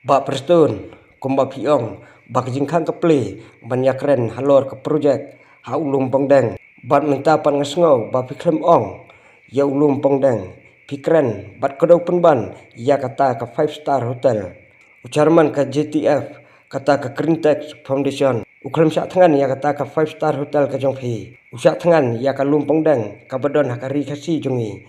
Bak Prestun, Kumba Piong, Bak Jingkang Kepli, Banyakren Halor ke projek, Ha Ulum Pongdeng, Bat Mentapan Ngesngau, Bak Piklem Ong, Ya Ulum Pongdeng, Pikren, Bat Kedau Penban, Ya kata ke 5-star hotel, Ucarman ke JTF, kata ke Krintex Foundation, Uklem Syak Tengan, Ya kata ke 5-star hotel ke Jongphi, Usyak Tengan, Ya ke Lum Pongdeng, Kabadon Hakari Kasi Jongi,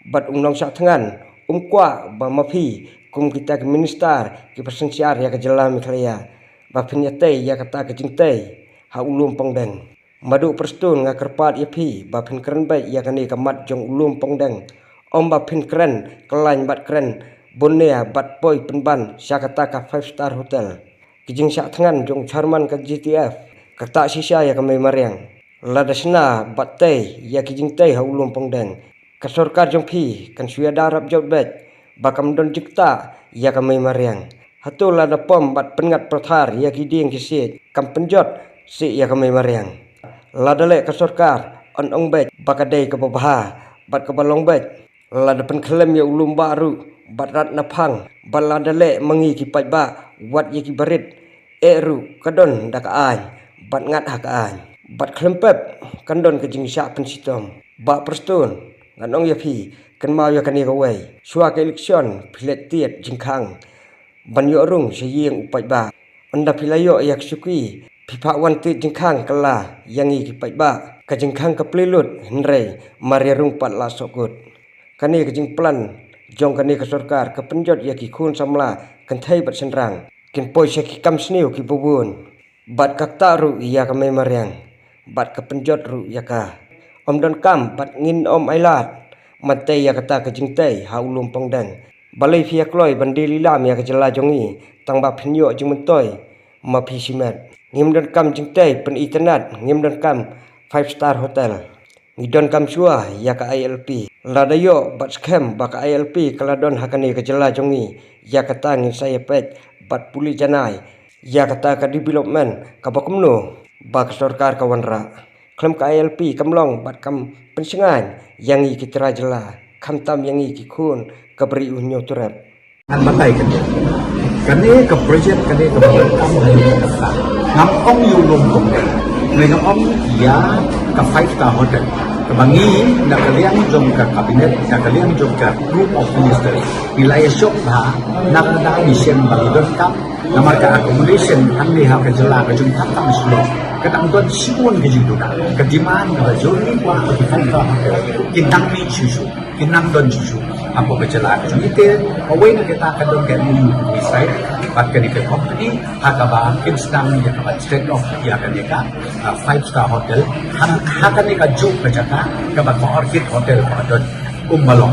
Bat Unong Syak Tengan, Kwa ba mapi kum kita ke minister ke persensiar ya ke jelam ikhlaya ba penyate ya kata ke jingtai ha ulum pongdeng madu perstun nga kerpat ya pi ba pen keren bai ya kani kamat jong ulum pongdeng om ba pen keren kelain bat keren bonea bat boy penban sya kata ka 5-star hotel kijing syak tengan jong charman ke GTF kata sisa ya ke memariang ladasna bat tei ya kijing tei ha ulum pongdeng Kasorkar jong pi kan suya darab jot bet bakam don jikta ya kamai mariang hatul ada pom bat pengat prothar ya kiding kisit kam penjot si ya kamai mariang lada le kasorkar on ong bet bakadai ke babah bat ke balong bet lada pen klem ya ulum baru bat rat napang balada le mengi ki pai ba wat ya ki barit eru kadon dak ai bat ngat hak ai bat klempep kandon ke jing syak pen sitom ba prestun Nanong ya pi kan mau ya kani kawai suak election pilet tiet jingkang banyo rung seyeng upai ba anda pilayo yak sukui pipa wan tiet jingkang kala yangi ki pai ba ka jingkang ka plilut henrei maria rung pat la sokut kani ka jing plan jong kani ka sarkar ka penjot ya ki khun samla kan thai bat senrang kin poi se ki kam sniu ki bubun bat kakta ru ya ka mai mariang bat ka penjot ru ya ka Om don kam bat ngin om ailat matai ya kata ke jingtai ha ulum pongdeng balai pia kloi bandi lilam ya ke jela jongi tang ba phinyo jing mentoi ma phi simet ngim don kam jingtai pen internet ngim don kam 5-star hotel ngidon kam shua ya ka ILP ladayo bat scam ba ka ILP kaladon hakani ke jela jongi ya kata ngin saya pet bat puli janai ya kata ka development ka bakumno ba ka sarkar ka wanra Klem ka ILP kamlong bat kam pensengan yang i kitra jela kam tam yang i kikun kabri unyo turap an batai kane ka project kane ka kam ngam ong yu lum kum ngam ong ya ka 5-star hotel kebangi na kalian jom ka kabinet na kalian jom ka group of ministers wilayah syok ha na kada mission balidon kam namar ka accommodation hamli ha ka jela ka jum tam slo kadang don simun ke jitu ke diman ke jori kwa ke fanta kinang mi susu kinang don susu apa kecela ke itu away na kita ka don ke mu side pat ke ke company hakaba kinstang ya ka state of ya ka deka 5-star hotel haka ne ka job ke jaka ka ba orchid hotel pa don malong